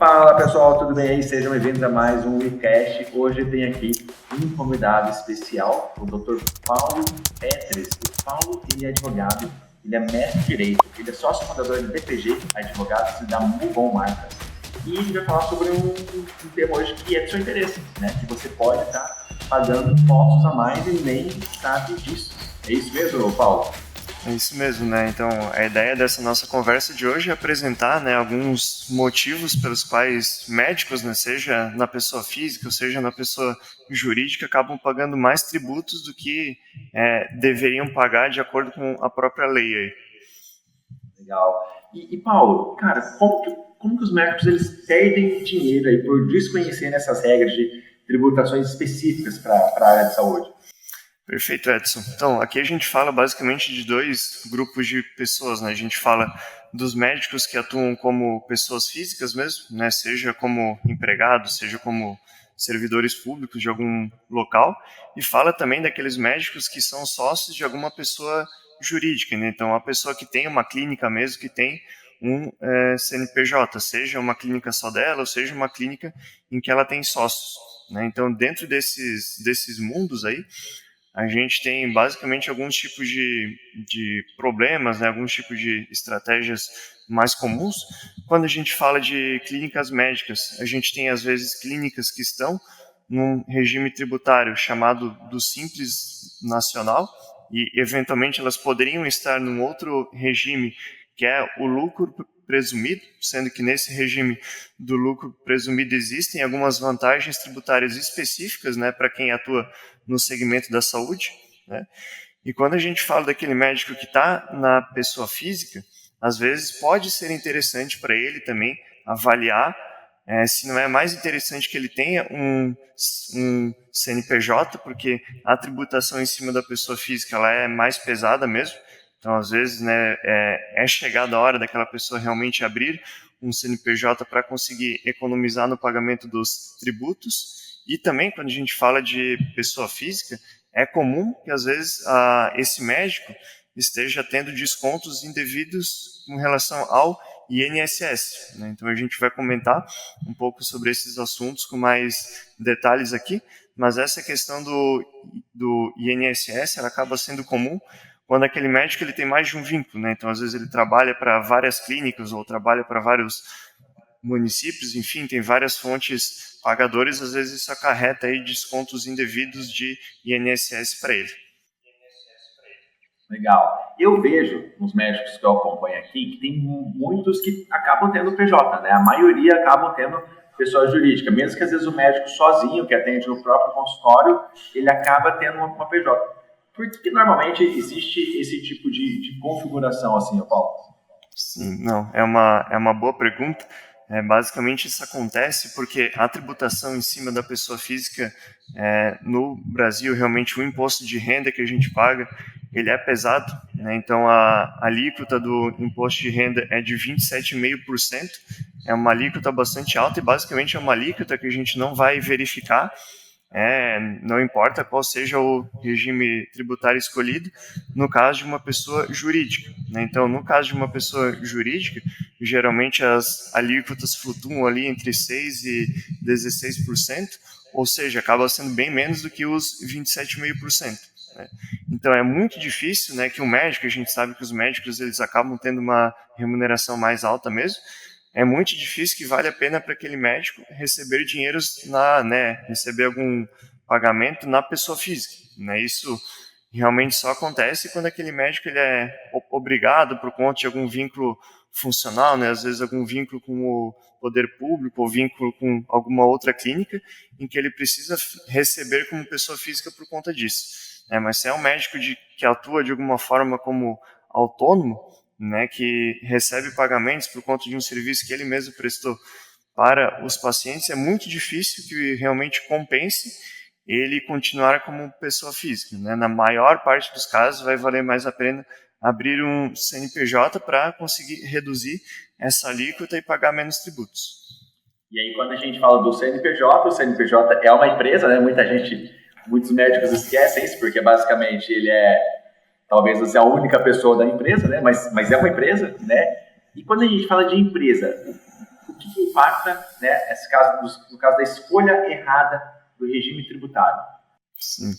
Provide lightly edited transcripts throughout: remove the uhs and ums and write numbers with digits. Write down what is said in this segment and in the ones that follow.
Fala pessoal, tudo bem aí? Sejam bem-vindos a mais um WeCast. Hoje tem aqui um convidado especial, o Dr. Paulo Petres. O Paulo, ele é advogado, ele é mestre em Direito, ele é sócio fundador do DPG Advogados e da Mubon Marcas. E a gente vai falar sobre um tema hoje que é do seu interesse, né? Que você pode estar pagando impostos a mais e nem sabe disso. É isso mesmo, Paulo? É isso mesmo, né? Então, a ideia dessa nossa conversa de hoje é apresentar, né, alguns motivos pelos quais médicos, né, seja na pessoa física ou seja na pessoa jurídica, acabam pagando mais tributos do que deveriam pagar de acordo com a própria lei aí. Legal. E Paulo, cara, como que os médicos eles perdem dinheiro aí por desconhecerem essas regras de tributações específicas para a área de saúde? Perfeito, Edson. Então, aqui a gente fala basicamente de dois grupos de pessoas, né? A gente fala dos médicos que atuam como pessoas físicas mesmo, né? Seja como empregados, seja como servidores públicos de algum local, e fala também daqueles médicos que são sócios de alguma pessoa jurídica, né? Então, a pessoa que tem uma clínica mesmo, que tem um CNPJ, seja uma clínica só dela, ou seja uma clínica em que ela tem sócios, né? Então, dentro desses mundos aí, a gente tem basicamente alguns tipos de problemas, né, alguns tipos de estratégias mais comuns. Quando a gente fala de clínicas médicas, a gente tem às vezes clínicas que estão num regime tributário chamado do Simples Nacional e eventualmente elas poderiam estar num outro regime que é o lucro presumido, sendo que nesse regime do lucro presumido existem algumas vantagens tributárias específicas, né, para quem atua no segmento da saúde, né? E quando a gente fala daquele médico que está na pessoa física, às vezes pode ser interessante para ele também avaliar se não é mais interessante que ele tenha um CNPJ, porque a tributação em cima da pessoa física ela é mais pesada mesmo. Então, às vezes, né, é chegada a hora daquela pessoa realmente abrir um CNPJ para conseguir economizar no pagamento dos tributos. E também, quando a gente fala de pessoa física, é comum que, às vezes, esse médico esteja tendo descontos indevidos com relação ao INSS, né? Então, a gente vai comentar um pouco sobre esses assuntos com mais detalhes aqui, mas essa questão do INSS ela acaba sendo comum quando aquele médico ele tem mais de um vínculo, né? Então, às vezes, ele trabalha para várias clínicas ou trabalha para vários municípios, enfim, tem várias fontes pagadoras, às vezes isso acarreta aí descontos indevidos de INSS para ele. Legal. Eu vejo nos médicos que eu acompanho aqui que tem muitos que acabam tendo PJ, né? A maioria acabam tendo pessoa jurídica, mesmo que às vezes o médico sozinho, que atende no próprio consultório, ele acaba tendo uma PJ. Por que normalmente existe esse tipo de configuração assim, Paulo? Sim, não, é uma boa pergunta. Basicamente isso acontece porque a tributação em cima da pessoa física no Brasil, realmente o imposto de renda que a gente paga, ele é pesado, né? Então a alíquota do imposto de renda é de 27,5%, é uma alíquota bastante alta e basicamente é uma alíquota que a gente não vai verificar, não importa qual seja o regime tributário escolhido, no caso de uma pessoa jurídica, né? Então, no caso de uma pessoa jurídica, geralmente as alíquotas flutuam ali entre 6% e 16%, ou seja, acaba sendo bem menos do que os 27,5%. Né? Então, é muito difícil, né, que um médico, a gente sabe que os médicos eles acabam tendo uma remuneração mais alta mesmo, é muito difícil que vale a pena para aquele médico receber dinheiros receber algum pagamento na pessoa física, né? Isso realmente só acontece quando aquele médico ele é obrigado por conta de algum vínculo funcional, né? Às vezes algum vínculo com o poder público ou vínculo com alguma outra clínica em que ele precisa receber como pessoa física por conta disso, né? Mas se é um médico que atua de alguma forma como autônomo, né, que recebe pagamentos por conta de um serviço que ele mesmo prestou para os pacientes, é muito difícil que realmente compense ele continuar como pessoa física, né? Na maior parte dos casos, vai valer mais a pena abrir um CNPJ para conseguir reduzir essa alíquota e pagar menos tributos. E aí, quando a gente fala do CNPJ, o CNPJ é uma empresa, né? Muitos médicos esquecem isso, porque basicamente ele talvez você é a única pessoa da empresa, né? Mas é uma empresa, né? E quando a gente fala de empresa, o que impacta, né, no caso da escolha errada do regime tributário? Sim,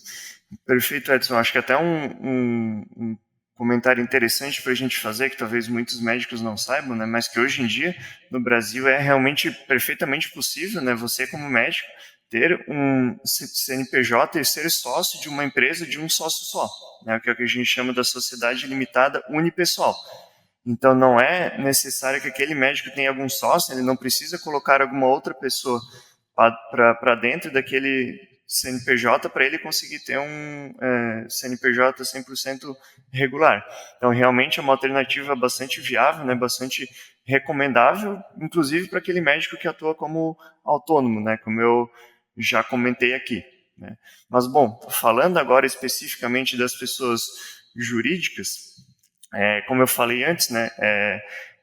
perfeito, Edson. Acho que até um comentário interessante para a gente fazer, que talvez muitos médicos não saibam, né, mas que hoje em dia no Brasil é realmente perfeitamente possível, né, você como médico ter um CNPJ e ser sócio de uma empresa de um sócio só, né, que é o que a gente chama da sociedade limitada unipessoal. Então não é necessário que aquele médico tenha algum sócio, ele não precisa colocar alguma outra pessoa para dentro daquele CNPJ para ele conseguir ter um CNPJ 100% regular. Então, realmente é uma alternativa bastante viável, né, bastante recomendável, inclusive para aquele médico que atua como autônomo, né, como eu já comentei aqui. Né. Mas, bom, falando agora especificamente das pessoas jurídicas, como eu falei antes, né,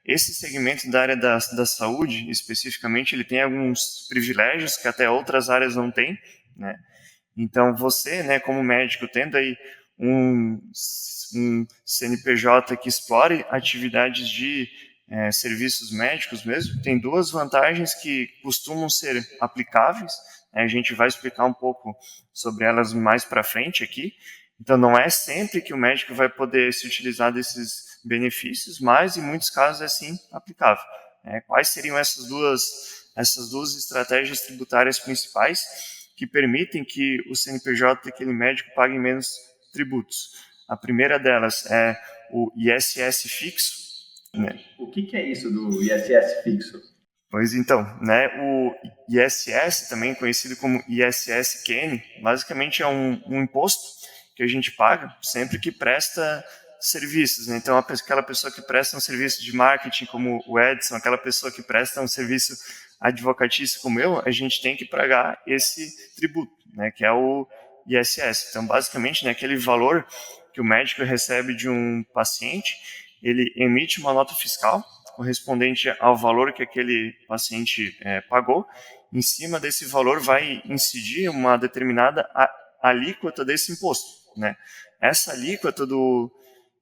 esse segmento da área da saúde, especificamente, ele tem alguns privilégios que até outras áreas não têm, né? Então, você, né, como médico, tendo aí um CNPJ que explore atividades de serviços médicos mesmo, tem duas vantagens que costumam ser aplicáveis, né? A gente vai explicar um pouco sobre elas mais para frente aqui. Então, não é sempre que o médico vai poder se utilizar desses benefícios, mas em muitos casos é sim aplicável. Quais seriam essas duas estratégias tributárias principais que permitem que o CNPJ daquele médico pague menos tributos? A primeira delas é o ISS fixo. Né? O que é isso do ISS fixo? Pois então, né, o ISS, também conhecido como ISS-QN, basicamente é um imposto que a gente paga sempre que presta serviços. Né? Então, aquela pessoa que presta um serviço de marketing, como o Edson, aquela pessoa que presta um serviço advocatício como eu, a gente tem que pagar esse tributo, né, que é o ISS. Então, basicamente, né, aquele valor que o médico recebe de um paciente, ele emite uma nota fiscal correspondente ao valor que aquele paciente pagou. Em cima desse valor vai incidir uma determinada alíquota desse imposto. Né? Essa alíquota do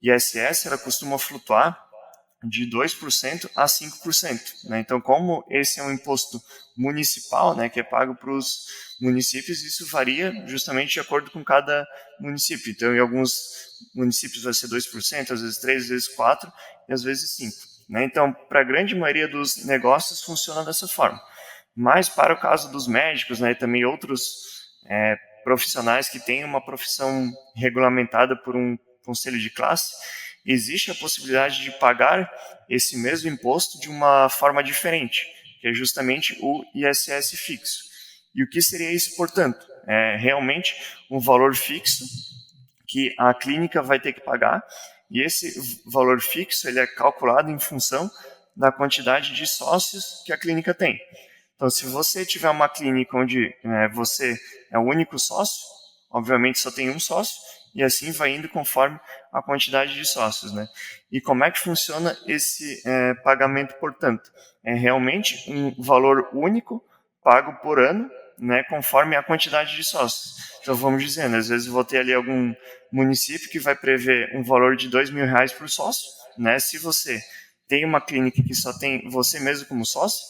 ISS ela costuma flutuar de 2% a 5%. Né? Então, como esse é um imposto municipal, né, que é pago para os municípios, isso varia justamente de acordo com cada município. Então, em alguns municípios vai ser 2%, às vezes 3%, às vezes 4% e às vezes 5%. Né? Então, para a grande maioria dos negócios funciona dessa forma. Mas para o caso dos médicos, né, e também outros profissionais que têm uma profissão regulamentada por um conselho de classe, existe a possibilidade de pagar esse mesmo imposto de uma forma diferente, que é justamente o ISS fixo. E o que seria isso, portanto? É realmente um valor fixo que a clínica vai ter que pagar, e esse valor fixo ele é calculado em função da quantidade de sócios que a clínica tem. Então, se você tiver uma clínica onde você é o único sócio, obviamente só tem um sócio, e assim vai indo conforme a quantidade de sócios. Né? E como é que funciona esse pagamento, portanto? É realmente um valor único, pago por ano, né, conforme a quantidade de sócios. Então, vamos dizendo, às vezes eu vou ter ali algum município que vai prever um valor de R$2.000 por sócio. Né? Se você tem uma clínica que só tem você mesmo como sócio,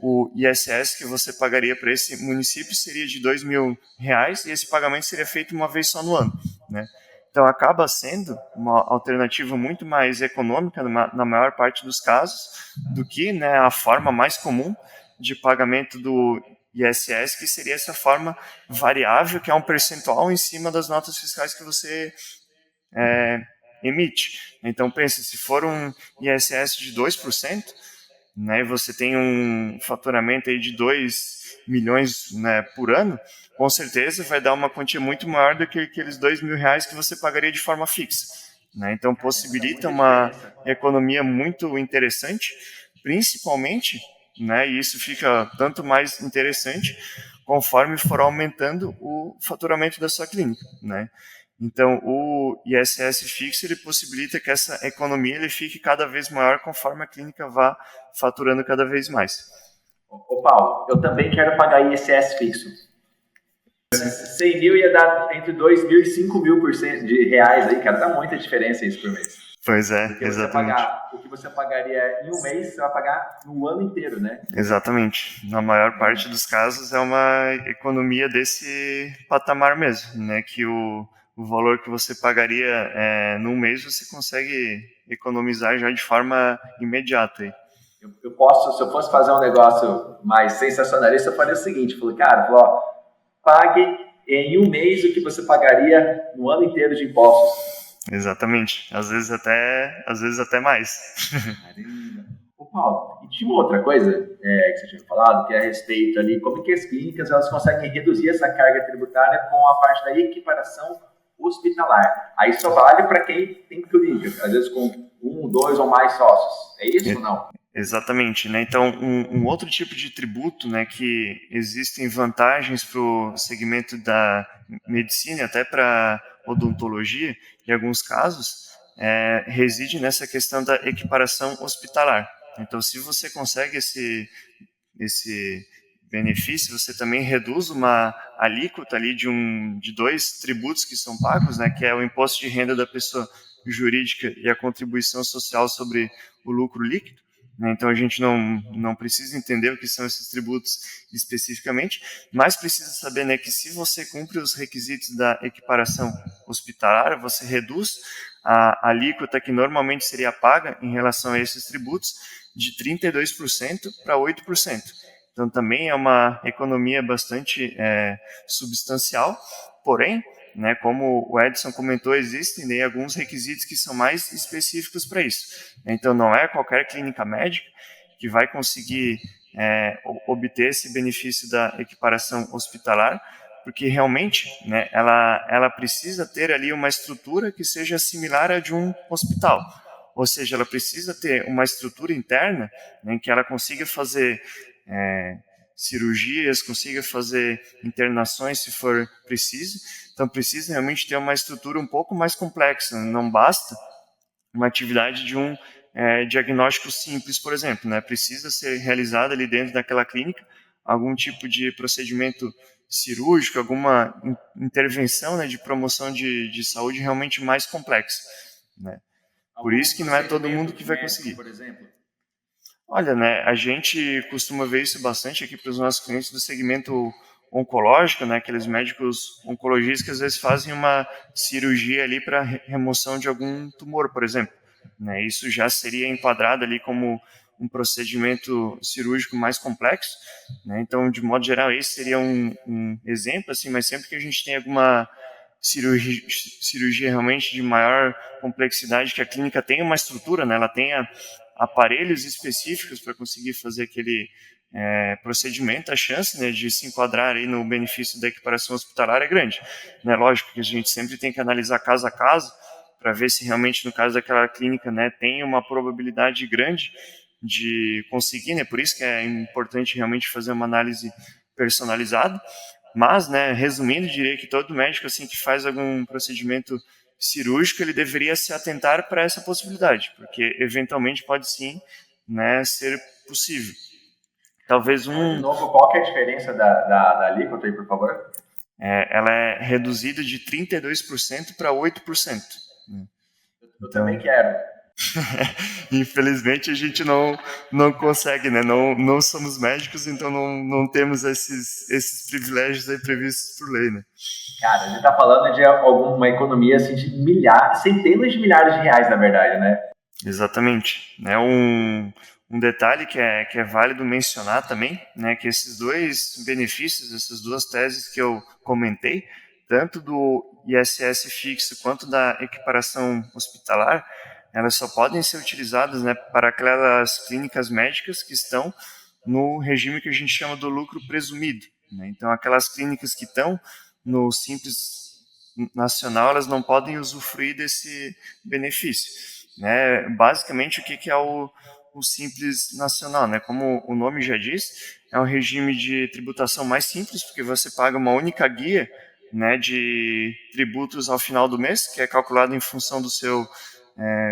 o ISS que você pagaria para esse município seria de R$2.000 e esse pagamento seria feito uma vez só no ano. Né? Então, acaba sendo uma alternativa muito mais econômica na maior parte dos casos do que, né, a forma mais comum de pagamento do ISS, que seria essa forma variável, que é um percentual em cima das notas fiscais que você emite. Então, pense, se for um ISS de 2%, né, você tem um faturamento aí de 2 milhões, né, por ano, com certeza vai dar uma quantia muito maior do que aqueles R$2.000 que você pagaria de forma fixa. Né? Então, possibilita uma economia muito interessante, principalmente, né, e isso fica tanto mais interessante conforme for aumentando o faturamento da sua clínica. Né? Então, o ISS fixo ele possibilita que essa economia ele fique cada vez maior conforme a clínica vá faturando cada vez mais. Ô Paulo, eu também quero pagar ISS fixo. 100 mil ia dar entre 2 mil e 5 mil por cento de reais aí, cara. Dá muita diferença isso por mês. Pois é, Porque você exatamente. pagar o que você pagaria em um mês, você vai pagar no ano inteiro, né? Exatamente. Na maior parte É, dos casos é uma economia desse patamar mesmo, né? Que o valor que você pagaria num mês você consegue economizar já de forma imediata. Aí. eu posso, se eu fosse fazer um negócio mais sensacionalista, eu faria o seguinte, falei, cara, ó, pague em um mês o que você pagaria no ano inteiro de impostos. Exatamente. Às vezes até mais. Caramba. Ô, Paulo, e tinha uma outra coisa que você tinha falado, que é a respeito ali, como que as clínicas elas conseguem reduzir essa carga tributária com a parte da equiparação hospitalar. Aí só vale para quem tem clínica, às vezes com um, dois ou mais sócios. É isso ou não? Exatamente, né? Então, um outro tipo de tributo, né, que existem vantagens para o segmento da medicina, até para odontologia, em alguns casos, reside nessa questão da equiparação hospitalar. Então, se você consegue esse benefício, você também reduz uma alíquota ali de dois tributos que são pagos, né, que é o imposto de renda da pessoa jurídica e a contribuição social sobre o lucro líquido. Né? Então a gente não precisa entender o que são esses tributos especificamente, mas precisa saber, né, que se você cumpre os requisitos da equiparação hospitalar, você reduz a alíquota que normalmente seria paga em relação a esses tributos de 32% para 8%. Então também é uma economia bastante substancial, porém, né, como o Edson comentou, existem, né, alguns requisitos que são mais específicos para isso. Então não é qualquer clínica médica que vai conseguir obter esse benefício da equiparação hospitalar, porque realmente, né, ela precisa ter ali uma estrutura que seja similar à de um hospital. Ou seja, ela precisa ter uma estrutura interna, né, em que ela consiga fazer cirurgias, consiga fazer internações se for preciso. Então precisa realmente ter uma estrutura um pouco mais complexa. Não basta uma atividade de um diagnóstico simples, por exemplo. Né? Precisa ser realizada ali dentro daquela clínica algum tipo de procedimento cirúrgico, alguma intervenção, né, de promoção de saúde realmente mais complexa. Né? Por Algum isso que não é todo mundo procedimento que vai médico, conseguir. por exemplo? Olha, né, a gente costuma ver isso bastante aqui para os nossos clientes do segmento oncológico, né, aqueles médicos oncologistas que às vezes fazem uma cirurgia ali para remoção de algum tumor, por exemplo. Né, isso já seria enquadrado ali como um procedimento cirúrgico mais complexo. Né, então, de modo geral, esse seria um exemplo, assim, mas sempre que a gente tem alguma cirurgia realmente de maior complexidade, que a clínica tem uma estrutura, né, ela tenha aparelhos específicos para conseguir fazer aquele procedimento, a chance, né, de se enquadrar aí no benefício da equiparação hospitalar é grande. Né? Lógico que a gente sempre tem que analisar caso a caso para ver se realmente no caso daquela clínica, né, tem uma probabilidade grande de conseguir, né? Por isso que é importante realmente fazer uma análise personalizada. Mas, né, resumindo, diria que todo médico assim que faz algum procedimento cirúrgico, ele deveria se atentar para essa possibilidade, porque eventualmente pode sim, né, ser possível. Talvez Fala de novo, qual que é a diferença da alíquota aí, por favor? ela é reduzida de 32% para 8%. Né? Eu também Então, quero. infelizmente a gente não consegue, né? Não somos médicos, então não temos esses privilégios aí previstos por lei, né? Cara, a gente está falando de alguma economia assim, de milhares, centenas de milhares de reais, na verdade, né? Exatamente. Né? Um detalhe que é válido mencionar também, né, que esses dois benefícios, essas duas teses que eu comentei, tanto do ISS fixo quanto da equiparação hospitalar, elas só podem ser utilizadas, né, para aquelas clínicas médicas que estão no regime que a gente chama do lucro presumido. Né? Então, aquelas clínicas que estão no Simples Nacional, elas não podem usufruir desse benefício. Né? Basicamente, o que é o Simples Nacional? Né? Como o nome já diz, é um regime de tributação mais simples, porque você paga uma única guia, né, de tributos ao final do mês, que é calculado em função do seu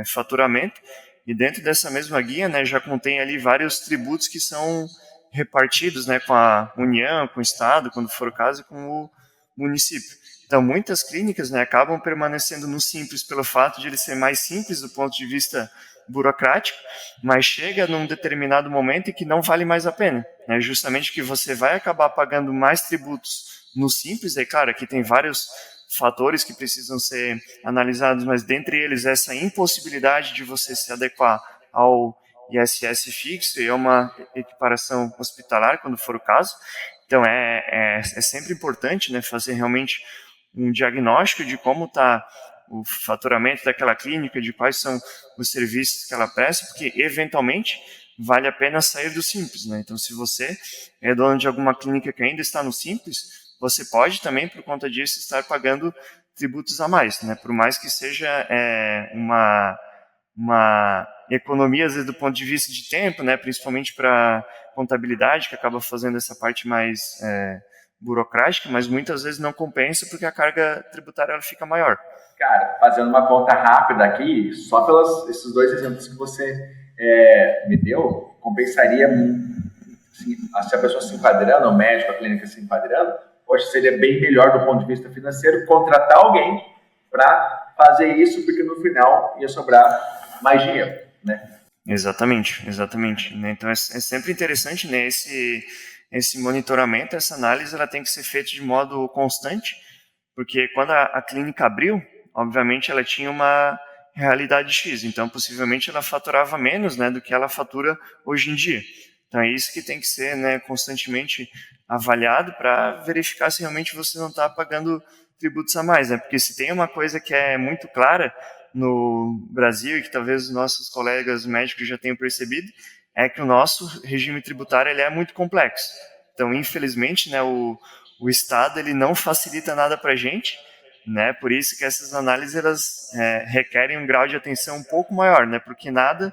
faturamento, e dentro dessa mesma guia, né, já contém ali vários tributos que são repartidos, né, com a União, com o Estado, quando for o caso, e com o município. Então, muitas clínicas, né, acabam permanecendo no simples pelo fato de ele ser mais simples do ponto de vista burocrático, mas chega num determinado momento em que não vale mais a pena, né? Justamente que você vai acabar pagando mais tributos no simples, é claro, aqui tem vários fatores que precisam ser analisados, mas dentre eles essa impossibilidade de você se adequar ao ISS fixo e a uma equiparação hospitalar, quando for o caso. Então, é sempre importante, né, fazer realmente um diagnóstico de como está o faturamento daquela clínica, de quais são os serviços que ela presta, porque eventualmente vale a pena sair do simples, né? Então, se você é dono de alguma clínica que ainda está no simples, você pode também, por conta disso, estar pagando tributos a mais, né? Por mais que seja uma economia, às vezes, do ponto de vista de tempo, né? Principalmente para contabilidade, que acaba fazendo essa parte mais burocrática, mas muitas vezes não compensa porque a carga tributária ela fica maior. Cara, fazendo uma conta rápida aqui, só pelos esses dois exemplos que você me deu, compensaria, se a pessoa se enquadrando, o médico, a clínica se enquadrando, poxa, seria bem melhor do ponto de vista financeiro contratar alguém para fazer isso, porque no final ia sobrar mais dinheiro, né? Exatamente, exatamente. Né? Então é sempre interessante, né, esse monitoramento, essa análise, ela tem que ser feita de modo constante, porque quando a clínica abriu, obviamente ela tinha uma realidade X, então possivelmente ela faturava menos, né, do que ela fatura hoje em dia. Então é isso que tem que ser, né, constantemente avaliado para verificar se realmente você não está pagando tributos a mais, né? Porque se tem uma coisa que é muito clara no Brasil e que talvez os nossos colegas médicos já tenham percebido, é que o nosso regime tributário ele é muito complexo. Então, infelizmente, né, o Estado ele não facilita nada para a gente, né? Por isso que essas análises elas requerem um grau de atenção um pouco maior, né? Porque nada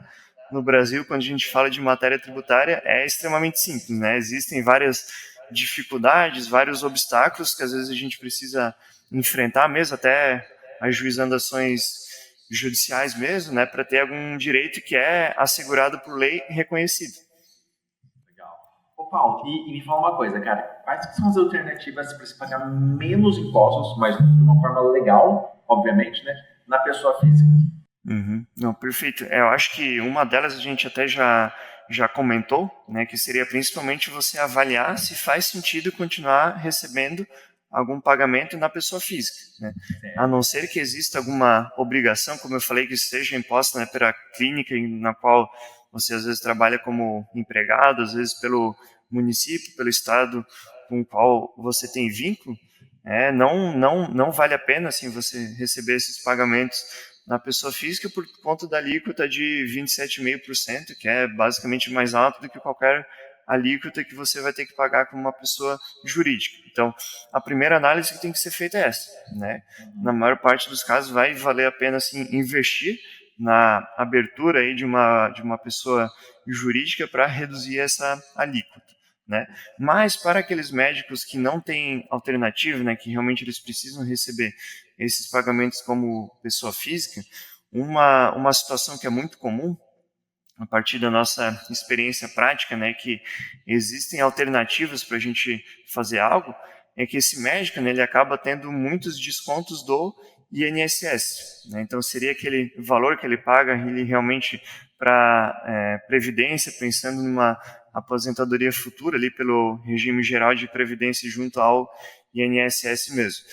no Brasil, quando a gente fala de matéria tributária, é extremamente simples, né? Existem várias dificuldades, vários obstáculos que às vezes a gente precisa enfrentar, mesmo até ajuizando ações judiciais mesmo, né, para ter algum direito que é assegurado por lei e reconhecido. Legal. Ô Paulo, e me fala uma coisa, cara, quais que são as alternativas para se pagar menos impostos, mas de uma forma legal, obviamente, né, na pessoa física? Uhum. Não, perfeito. Eu acho que uma delas a gente até já comentou, né, que seria principalmente você avaliar se faz sentido continuar recebendo algum pagamento na pessoa física, né? A não ser que exista alguma obrigação, como eu falei, que seja imposta, né, pela clínica na qual você às vezes trabalha como empregado, às vezes pelo município, pelo estado com o qual você tem vínculo, não vale a pena assim você receber esses pagamentos na pessoa física por conta da alíquota de 27,5%, que é basicamente mais alto do que qualquer alíquota que você vai ter que pagar como uma pessoa jurídica. Então, a primeira análise que tem que ser feita é essa, né? Na maior parte dos casos vai valer a pena assim investir na abertura aí de uma pessoa jurídica para reduzir essa alíquota, né? Mas para aqueles médicos que não têm alternativa, né, que realmente eles precisam receber esses pagamentos como pessoa física, uma situação que é muito comum a partir da nossa experiência prática, né, que existem alternativas para a gente fazer algo, é que esse médico, né, ele acaba tendo muitos descontos do INSS, né? Então seria aquele valor que ele paga ele realmente para previdência, pensando numa aposentadoria futura ali pelo regime geral de previdência junto ao INSS mesmo.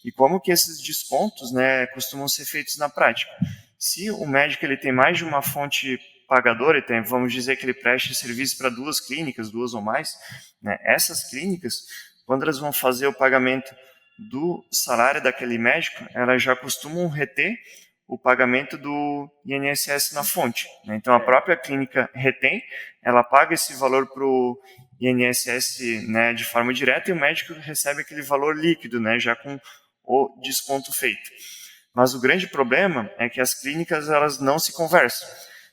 E como que esses descontos, né, costumam ser feitos na prática? Se o médico ele tem mais de uma fonte pagadora, e tem, vamos dizer que ele preste serviço para duas clínicas, duas ou mais, né, essas clínicas, quando elas vão fazer o pagamento do salário daquele médico, elas já costumam reter o pagamento do INSS na fonte, né? Então a própria clínica retém, ela paga esse valor para o INSS, né, de forma direta e o médico recebe aquele valor líquido, né, já com o desconto feito. Mas o grande problema é que as clínicas elas não se conversam.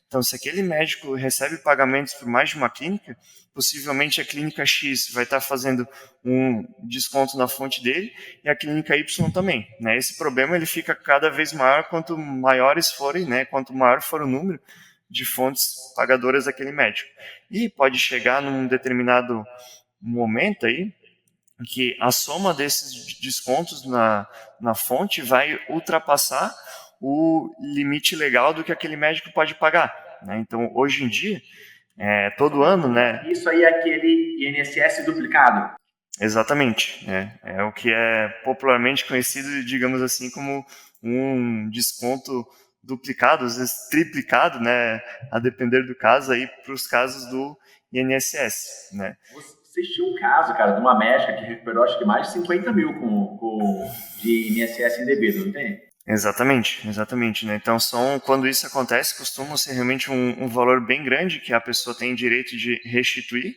Então, se aquele médico recebe pagamentos por mais de uma clínica, possivelmente a clínica X vai estar fazendo um desconto na fonte dele e a clínica Y também, né? Esse problema ele fica cada vez maior quanto maiores forem, né? Quanto maior for o número de fontes pagadoras daquele médico. E pode chegar num determinado momento aí que a soma desses descontos na fonte vai ultrapassar o limite legal do que aquele médico pode pagar, né? Então, hoje em dia, todo ano, né? Isso aí é aquele INSS duplicado? Exatamente. É o que é popularmente conhecido, digamos assim, como um desconto duplicado, às vezes triplicado, né? A depender do caso aí, para os casos do INSS, né? Você tinha um caso, cara, de uma médica que recuperou acho que mais de 50 mil de INSS indevido, não tem? Exatamente, né? Então, quando isso acontece, costuma ser realmente um valor bem grande que a pessoa tem direito de restituir,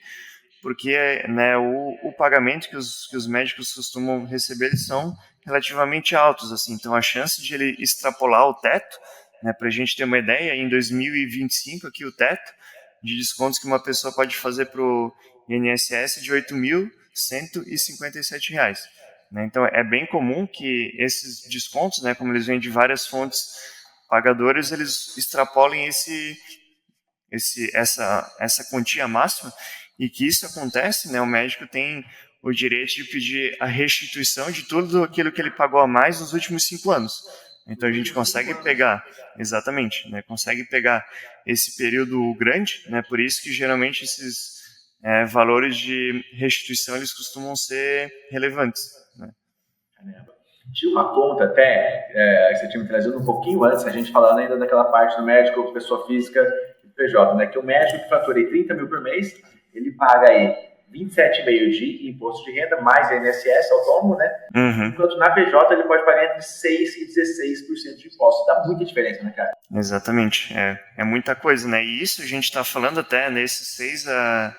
porque, né, o pagamento que os médicos costumam receber, eles são relativamente altos, assim. Então, a chance de ele extrapolar o teto, né, para a gente ter uma ideia, em 2025 aqui o teto de descontos que uma pessoa pode fazer para o INSS é de R$ 8.157. Né? Então, é bem comum que esses descontos, né, como eles vêm de várias fontes pagadoras, eles extrapolem essa quantia máxima, e que isso acontece, né, o médico tem o direito de pedir a restituição de tudo aquilo que ele pagou a mais nos últimos 5 anos. Então a gente consegue pegar, exatamente, né, consegue pegar esse período grande, né, por isso que geralmente esses valores de restituição eles costumam ser relevantes. Né? Tinha uma conta até, que você tinha me trazido um pouquinho antes, a gente falando ainda daquela parte do médico, pessoa física e PJ, né? Que o médico que faturei 30 mil por mês, ele paga aí 27,5 de imposto de renda, mais INSS autônomo, né? Uhum. Enquanto na PJ ele pode pagar entre 6% e 16% de imposto. Dá muita diferença, né, cara? Exatamente. É muita coisa, né? E isso a gente está falando até nesses 6 a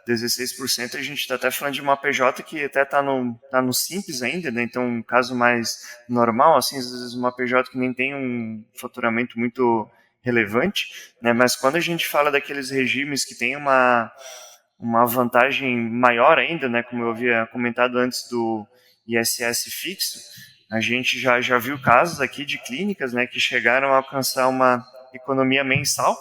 16%, a gente está até falando de uma PJ que até está no simples ainda, né? Então, um caso mais normal, assim, às vezes uma PJ que nem tem um faturamento muito relevante, né? Mas quando a gente fala daqueles regimes que tem uma vantagem maior ainda, né? Como eu havia comentado antes do ISS fixo, a gente já viu casos aqui de clínicas, né, que chegaram a alcançar uma economia mensal,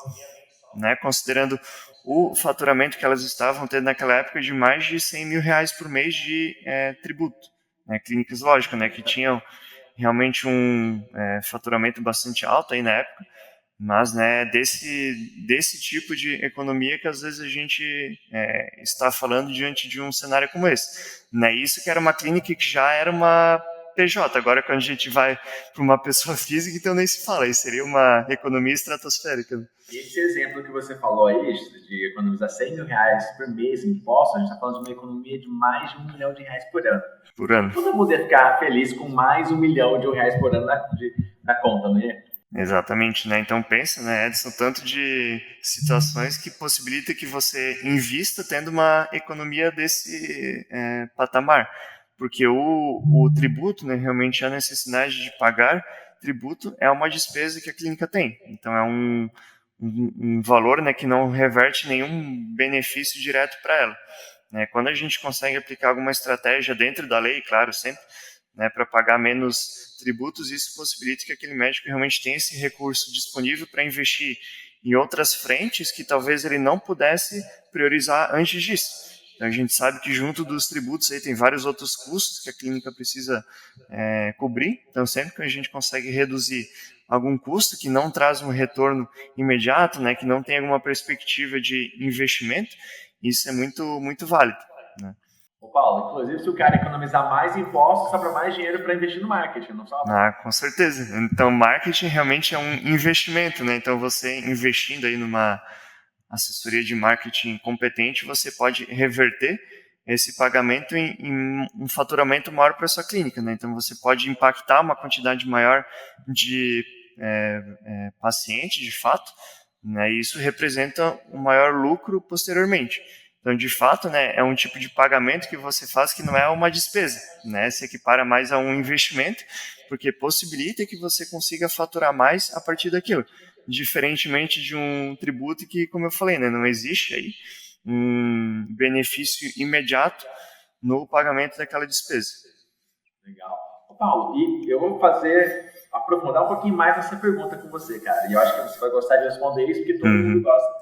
né, considerando o faturamento que elas estavam tendo naquela época de mais de 100 mil reais por mês de tributo. Né, clínicas, lógico, né, que tinham realmente um faturamento bastante alto aí na época, mas, né, desse tipo de economia que às vezes a gente está falando diante de um cenário como esse. Né? Isso que era uma clínica que já era uma PJ, agora quando a gente vai para uma pessoa física, então nem se fala, isso seria uma economia estratosférica. E esse exemplo que você falou aí, de economizar 100 mil reais por mês em impostos, a gente está falando de uma economia de mais de R$ 1 milhão por ano. Por ano. Todo mundo ia ficar feliz com mais R$ 1 milhão por ano na conta, não ia? Exatamente, né? Então pensa, né, Edson, tanto de situações que possibilita que você invista tendo uma economia desse patamar, porque o tributo, né, realmente a necessidade de pagar tributo é uma despesa que a clínica tem, então é um valor, né, que não reverte nenhum benefício direto para ela. Né? Quando a gente consegue aplicar alguma estratégia dentro da lei, claro, sempre, né, para pagar menos tributos, isso possibilita que aquele médico realmente tenha esse recurso disponível para investir em outras frentes que talvez ele não pudesse priorizar antes disso. Então a gente sabe que junto dos tributos aí tem vários outros custos que a clínica precisa cobrir, então sempre que a gente consegue reduzir algum custo que não traz um retorno imediato, né, que não tem alguma perspectiva de investimento, isso é muito, muito válido. Né? Ô Paulo, inclusive se o cara economizar mais impostos, sobra mais dinheiro para investir no marketing, não sobra? Com certeza. Então, marketing realmente é um investimento, né? Então, você investindo aí numa assessoria de marketing competente, você pode reverter esse pagamento em um faturamento maior para a sua clínica, né? Então, você pode impactar uma quantidade maior de pacientes, de fato, né? E isso representa um maior lucro posteriormente. Então, de fato, né, é um tipo de pagamento que você faz que não é uma despesa, né? Se equipara mais a um investimento, porque possibilita que você consiga faturar mais a partir daquilo. Diferentemente de um tributo que, como eu falei, né, não existe aí um benefício imediato no pagamento daquela despesa. Legal. Ô Paulo, e eu vou aprofundar um pouquinho mais essa pergunta com você, cara. E eu acho que você vai gostar de responder isso, porque todo mundo gosta.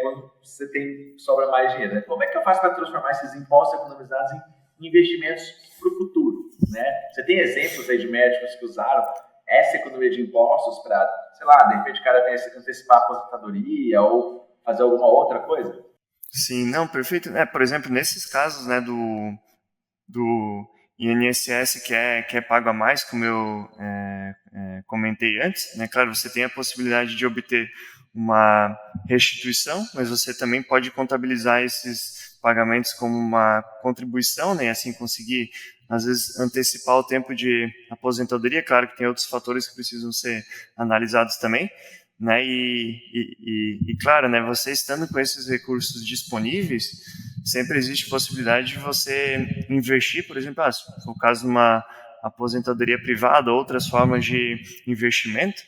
Quando você sobra mais dinheiro. Né? Como é que eu faço para transformar esses impostos economizados em investimentos para o futuro, né? Você tem exemplos aí de médicos que usaram essa economia de impostos para, sei lá, de repente o cara tem que antecipar a aposentadoria ou fazer alguma outra coisa? Sim, não, perfeito. Por exemplo, nesses casos, né, do INSS que é pago a mais, como eu comentei antes, né, claro, você tem a possibilidade de obter uma restituição, mas você também pode contabilizar esses pagamentos como uma contribuição, né, e assim conseguir, às vezes, antecipar o tempo de aposentadoria. Claro que tem outros fatores que precisam ser analisados também, né, e claro, né, você estando com esses recursos disponíveis, sempre existe possibilidade de você investir, por exemplo, se for o caso de uma aposentadoria privada, outras formas de investimento,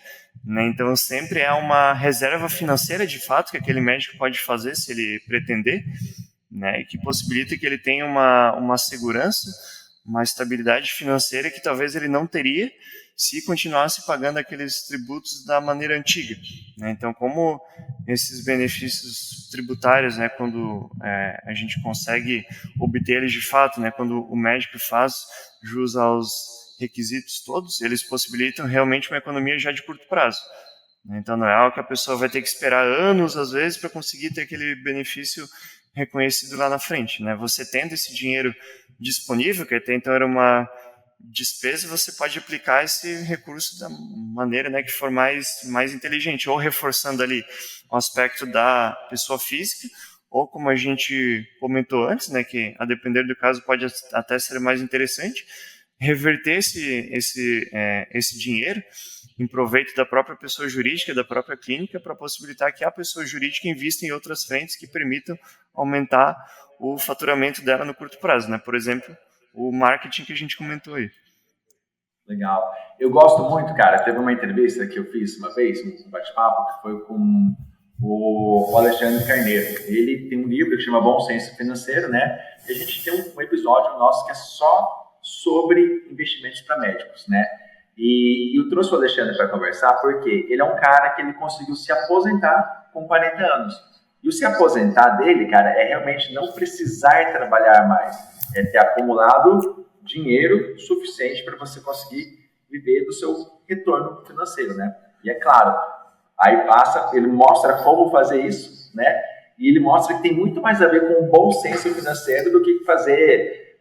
né? Então sempre é uma reserva financeira de fato que aquele médico pode fazer se ele pretender, né? E que possibilita que ele tenha uma segurança, uma estabilidade financeira que talvez ele não teria se continuasse pagando aqueles tributos da maneira antiga, né? Então, como esses benefícios tributários, né, quando a gente consegue obter eles de fato, né, quando o médico faz jus aos requisitos todos, eles possibilitam realmente uma economia já de curto prazo. Então, não é algo que a pessoa vai ter que esperar anos, às vezes, para conseguir ter aquele benefício reconhecido lá na frente, né? Você tendo esse dinheiro disponível, que até então era uma despesa, você pode aplicar esse recurso da maneira, né, que for mais inteligente, ou reforçando ali o aspecto da pessoa física, ou como a gente comentou antes, né, que a depender do caso pode até ser mais interessante, reverter esse dinheiro em proveito da própria pessoa jurídica, da própria clínica, para possibilitar que a pessoa jurídica invista em outras frentes que permitam aumentar o faturamento dela no curto prazo, né? Por exemplo, o marketing que a gente comentou aí. Legal. Eu gosto muito, cara. Teve uma entrevista que eu fiz uma vez, um bate-papo, que foi com o Alexandre Carneiro. Ele tem um livro que chama Bom Senso Financeiro, né? E a gente tem um episódio nosso que é só sobre investimentos para médicos, né? E eu trouxe o Alexandre para conversar porque ele é um cara que ele conseguiu se aposentar com 40 anos. E o se aposentar dele, cara, é realmente não precisar trabalhar mais. É ter acumulado dinheiro suficiente para você conseguir viver do seu retorno financeiro, né? E é claro, aí passa, ele mostra como fazer isso, né? E ele mostra que tem muito mais a ver com um bom senso financeiro do que fazer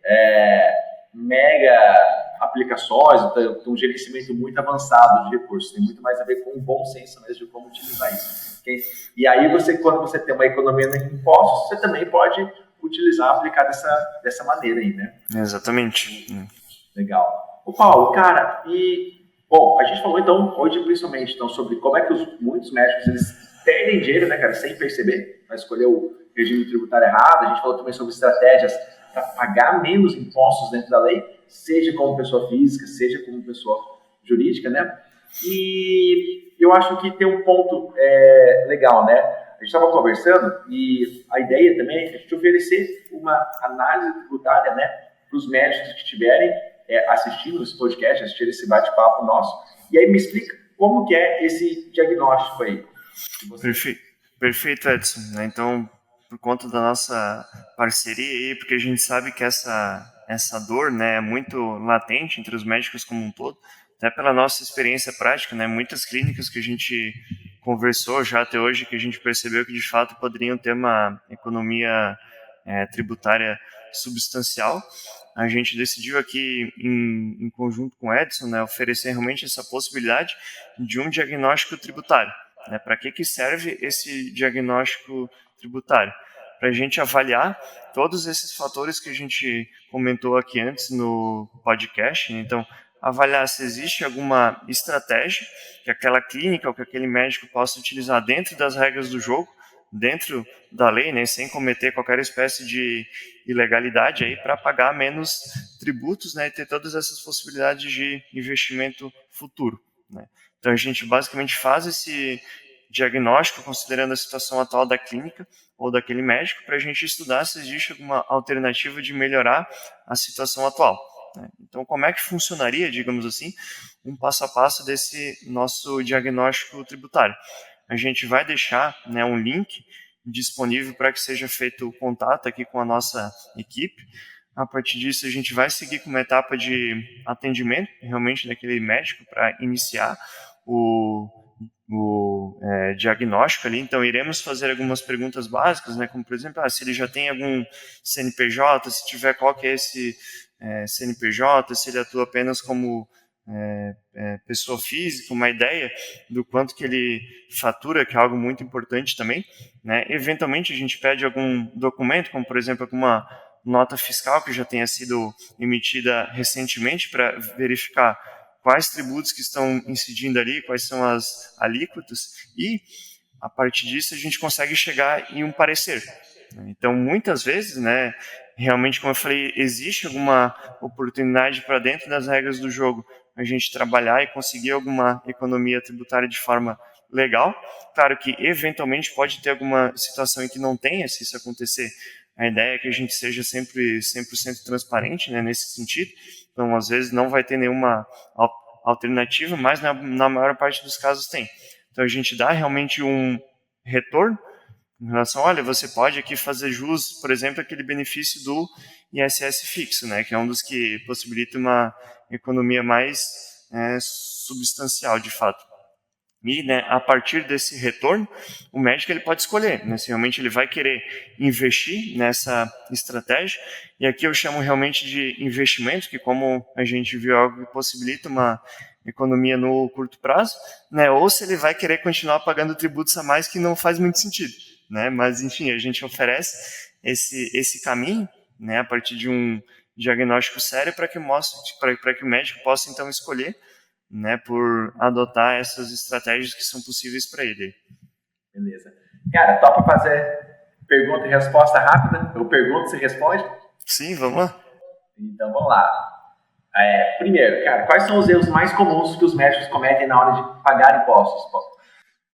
mega aplicações, um gerenciamento muito avançado de recursos. Tem muito mais a ver com um bom senso mesmo de como utilizar isso. Okay? E aí, quando você tem uma economia em impostos, você também pode utilizar, aplicar dessa maneira aí, né? Exatamente. Legal. Ô Paulo, cara, bom, a gente falou então, hoje principalmente, então, sobre como é que muitos médicos, eles perdem dinheiro, né, cara, sem perceber, vai escolher o regime tributário errado. A gente falou também sobre estratégias para pagar menos impostos dentro da lei, seja como pessoa física, seja como pessoa jurídica, né? E eu acho que tem um ponto legal, né? A gente estava conversando e a ideia também é a gente oferecer uma análise tributária, né, para os médicos que estiverem assistindo esse podcast, assistindo esse bate-papo nosso. E aí me explica como que é esse diagnóstico aí. Perfeito, Edson. Então, por conta da nossa parceria aí, porque a gente sabe que essa dor, né, é muito latente entre os médicos como um todo, até pela nossa experiência prática, né, muitas clínicas que a gente conversou já até hoje, que a gente percebeu que de fato poderiam ter uma economia tributária substancial. A gente decidiu aqui, em conjunto com o Edson, né, oferecer realmente essa possibilidade de um diagnóstico tributário. Né? Para que serve esse diagnóstico tributário? Para a gente avaliar todos esses fatores que a gente comentou aqui antes no podcast. Então, avaliar se existe alguma estratégia que aquela clínica ou que aquele médico possa utilizar dentro das regras do jogo, dentro da lei, né, sem cometer qualquer espécie de ilegalidade aí para pagar menos tributos, né, e ter todas essas possibilidades de investimento futuro, né. Então a gente basicamente faz esse diagnóstico considerando a situação atual da clínica ou daquele médico para a gente estudar se existe alguma alternativa de melhorar a situação atual. Então, como é que funcionaria, digamos assim, um passo a passo desse nosso diagnóstico tributário? A gente vai deixar, né, um link disponível para que seja feito o contato aqui com a nossa equipe. A partir disso, a gente vai seguir com uma etapa de atendimento, realmente, daquele médico para iniciar o diagnóstico ali. Então, iremos fazer algumas perguntas básicas, né, como, por exemplo, se ele já tem algum CNPJ, se tiver, qual que é esse CNPJ, se ele atua apenas como pessoa física, uma ideia do quanto que ele fatura, que é algo muito importante também, né? Eventualmente a gente pede algum documento, como por exemplo alguma nota fiscal que já tenha sido emitida recentemente para verificar quais tributos que estão incidindo ali, quais são as alíquotas, e a partir disso a gente consegue chegar em um parecer. Então, muitas vezes, né, realmente, como eu falei, existe alguma oportunidade para dentro das regras do jogo a gente trabalhar e conseguir alguma economia tributária de forma legal. Claro que, eventualmente, pode ter alguma situação em que não tenha, se isso acontecer. A ideia é que a gente seja sempre 100% transparente, né, nesse sentido. Então, às vezes, não vai ter nenhuma alternativa, mas na maior parte dos casos tem. Então, a gente dá realmente um retorno em relação, olha, você pode aqui fazer jus, por exemplo, aquele benefício do ISS fixo, né, que é um dos que possibilita uma economia mais substancial, de fato. E, né, a partir desse retorno, o médico ele pode escolher, né, se realmente ele vai querer investir nessa estratégia. E aqui eu chamo realmente de investimento, que como a gente viu, é algo que possibilita uma economia no curto prazo, né, ou se ele vai querer continuar pagando tributos a mais, que não faz muito sentido. Né? Mas, enfim, a gente oferece esse caminho, né, a partir de um diagnóstico sério para que o médico possa, então, escolher, né, por adotar essas estratégias que são possíveis para ele. Beleza. Cara, topa fazer pergunta e resposta rápida? Eu pergunto, você responde? Sim, vamos lá. Então, vamos lá. Primeiro, cara, quais são os erros mais comuns que os médicos cometem na hora de pagar impostos?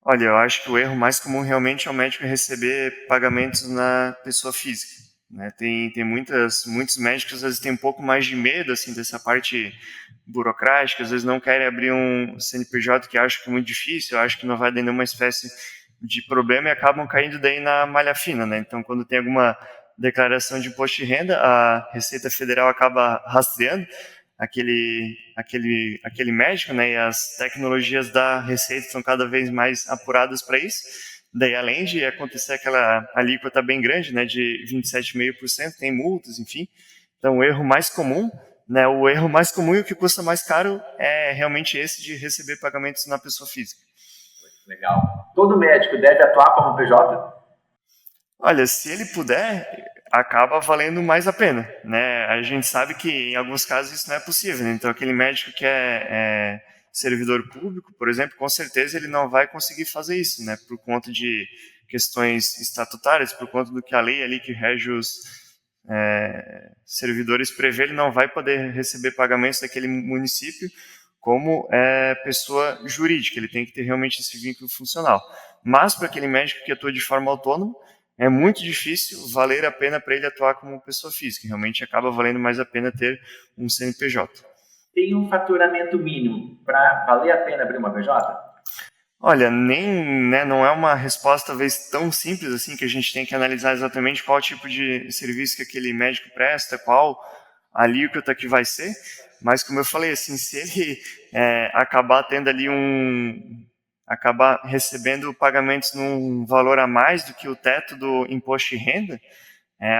Olha, eu acho que o erro mais comum realmente é o médico receber pagamentos na pessoa física. Né? Tem muitos médicos às vezes têm um pouco mais de medo assim dessa parte burocrática, às vezes não querem abrir um CNPJ, que acham que é muito difícil, acham que não vai dar nenhuma espécie de problema e acabam caindo daí na malha fina. Né? Então, quando tem alguma declaração de imposto de renda, a Receita Federal acaba rastreando aquele médico, né, e as tecnologias da Receita são cada vez mais apuradas para isso. Daí, além de acontecer aquela alíquota bem grande, né, de 27,5%, tem multas, enfim. Então, o erro mais comum, né, e o que custa mais caro é realmente esse de receber pagamentos na pessoa física. Legal. Todo médico deve atuar como PJ? Olha, se ele puder, acaba valendo mais a pena, né? A gente sabe que em alguns casos isso não é possível, né? Então aquele médico que é servidor público, por exemplo, com certeza ele não vai conseguir fazer isso, né? Por conta de questões estatutárias, por conta do que a lei ali que rege os servidores prevê, ele não vai poder receber pagamentos daquele município como pessoa jurídica, ele tem que ter realmente esse vínculo funcional. Mas para aquele médico que atua de forma autônoma, é muito difícil valer a pena para ele atuar como pessoa física. Realmente acaba valendo mais a pena ter um CNPJ. Tem um faturamento mínimo para valer a pena abrir uma PJ? Olha, não é uma resposta talvez tão simples assim, que a gente tem que analisar exatamente qual tipo de serviço que aquele médico presta, qual a alíquota que vai ser, mas como eu falei, assim, se ele acabar tendo ali acabar recebendo pagamentos num valor a mais do que o teto do imposto de renda,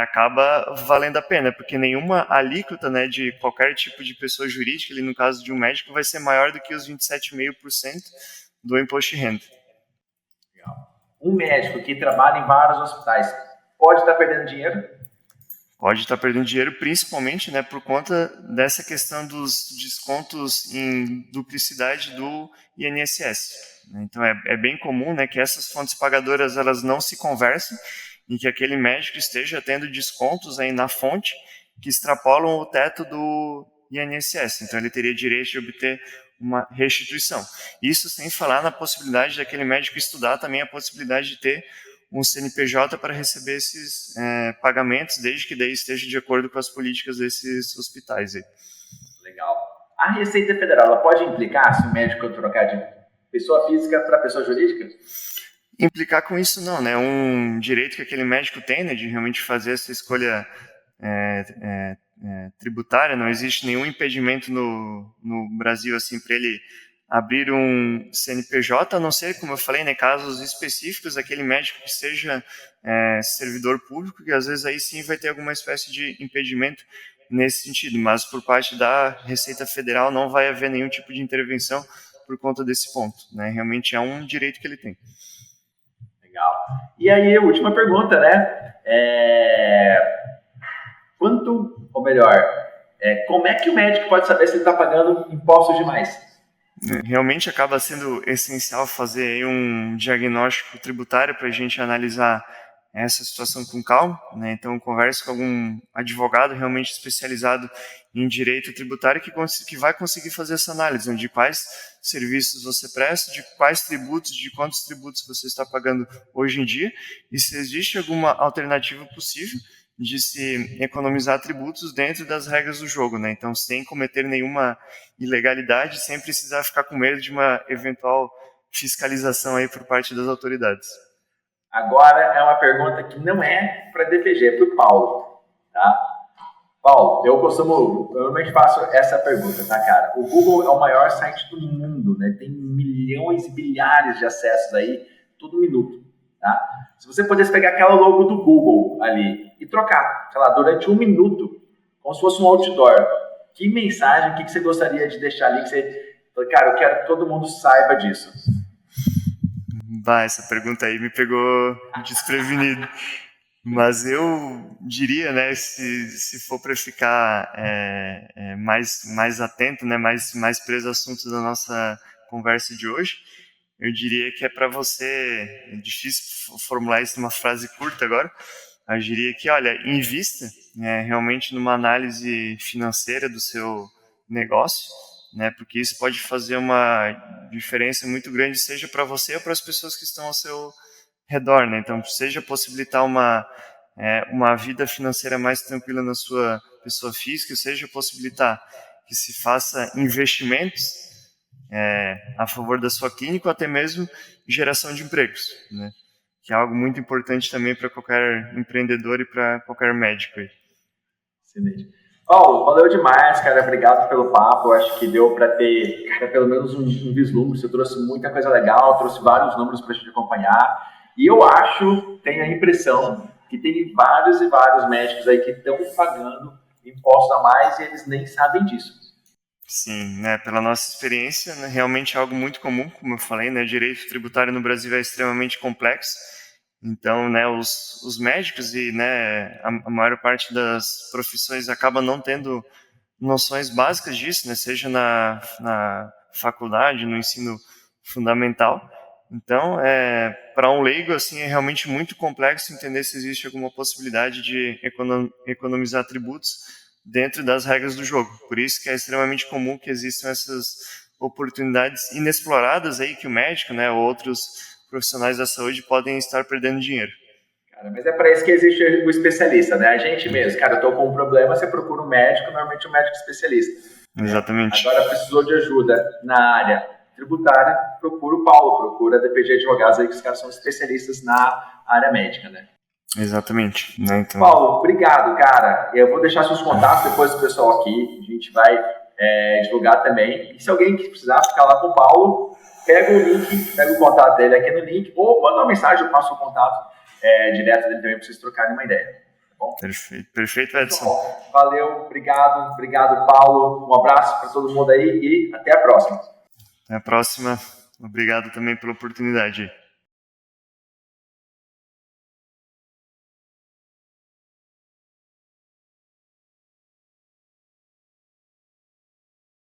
acaba valendo a pena, porque nenhuma alíquota, né, de qualquer tipo de pessoa jurídica, ali no caso de um médico, vai ser maior do que os 27,5% do imposto de renda. Legal. Um médico que trabalha em vários hospitais pode estar perdendo dinheiro? Pode estar perdendo dinheiro, principalmente, né, por conta dessa questão dos descontos em duplicidade do INSS. Então, é bem comum, né, que essas fontes pagadoras elas não se conversem e que aquele médico esteja tendo descontos aí na fonte que extrapolam o teto do INSS. Então, ele teria direito de obter uma restituição. Isso sem falar na possibilidade daquele médico estudar também a possibilidade de ter um CNPJ para receber esses pagamentos, desde que daí esteja de acordo com as políticas desses hospitais. Aí. Legal. A Receita Federal ela pode implicar se o médico trocar de pessoa física para pessoa jurídica? Implicar com isso não, né? Um direito que aquele médico tem, né, de realmente fazer essa escolha tributária, não existe nenhum impedimento no Brasil assim para ele abrir um CNPJ, a não ser, como eu falei, né, casos específicos, aquele médico que seja servidor público, que às vezes aí sim vai ter alguma espécie de impedimento nesse sentido, mas por parte da Receita Federal não vai haver nenhum tipo de intervenção por conta desse ponto, né? Realmente é um direito que ele tem. Legal. E aí, a última pergunta, né? Ou melhor, como é que o médico pode saber se ele está pagando impostos demais? Realmente acaba sendo essencial fazer aí um diagnóstico tributário para a gente analisar essa situação com calma, né? Então, converse com algum advogado realmente especializado em direito tributário que vai conseguir fazer essa análise, né? De quais serviços você presta, de quais tributos, de quantos tributos você está pagando hoje em dia e se existe alguma alternativa possível de se economizar tributos dentro das regras do jogo, né? Então, sem cometer nenhuma ilegalidade, sem precisar ficar com medo de uma eventual fiscalização aí por parte das autoridades. Agora é uma pergunta que não é para DPG, é para o Paulo, tá? Paulo, eu normalmente faço essa pergunta, tá, cara? O Google é o maior site do mundo, né? Tem milhões e bilhares de acessos aí, todo minuto, tá? Se você pudesse pegar aquela logo do Google ali e trocar, sei lá, durante 1 minuto, como se fosse um outdoor, que mensagem, o que você gostaria de deixar ali? Que você, cara, eu quero que todo mundo saiba disso. Essa pergunta aí me pegou desprevenido. Mas eu diria, né, se for para ficar mais atento, né, mais preso ao assunto da nossa conversa de hoje, eu diria que é para você, é difícil formular isso numa frase curta agora, eu diria que, olha, invista realmente numa análise financeira do seu negócio, né, porque isso pode fazer uma diferença muito grande, seja para você ou para as pessoas que estão ao seu redor, né? Então, seja possibilitar uma vida financeira mais tranquila na sua pessoa física, seja possibilitar que se faça investimentos a favor da sua clínica ou até mesmo geração de empregos, né? Que é algo muito importante também para qualquer empreendedor e para qualquer médico. Excelente. Paulo, valeu demais, cara. Obrigado pelo papo. Eu acho que deu para ter, cara, pelo menos um vislumbre. Você trouxe muita coisa legal, trouxe vários números para a gente acompanhar. E eu tenho a impressão que tem vários e vários médicos aí que estão pagando impostos a mais e eles nem sabem disso. Sim, né, pela nossa experiência, né, realmente é algo muito comum, como eu falei, né, direito tributário no Brasil é extremamente complexo. Então, né, os médicos e, né, a maior parte das profissões acaba não tendo noções básicas disso, né, seja na faculdade, no ensino fundamental. Então, para um leigo, assim, é realmente muito complexo entender se existe alguma possibilidade de economizar tributos dentro das regras do jogo. Por isso que é extremamente comum que existam essas oportunidades inexploradas aí que o médico, né, ou outros profissionais da saúde podem estar perdendo dinheiro. Cara, mas é para isso que existe o especialista, né? A gente mesmo, cara, eu tô com um problema, você procura um médico, normalmente um médico especialista. Exatamente. Agora precisou de ajuda na área tributária, procura o Paulo, procura a DPG Advogados aí, que os caras são especialistas na área médica, né? Exatamente. Né? Então... Paulo, obrigado, cara. Eu vou deixar seus contatos depois do pessoal aqui, a gente vai divulgar também. E se alguém precisar ficar lá com o Paulo, pega o link, pega o contato dele aqui no link, ou manda uma mensagem, eu passo o contato direto dele também para vocês trocarem uma ideia. Tá bom? Perfeito, Edson. Então, valeu, obrigado, Paulo. Um abraço para todo mundo aí e até a próxima. Até a próxima. Obrigado também pela oportunidade.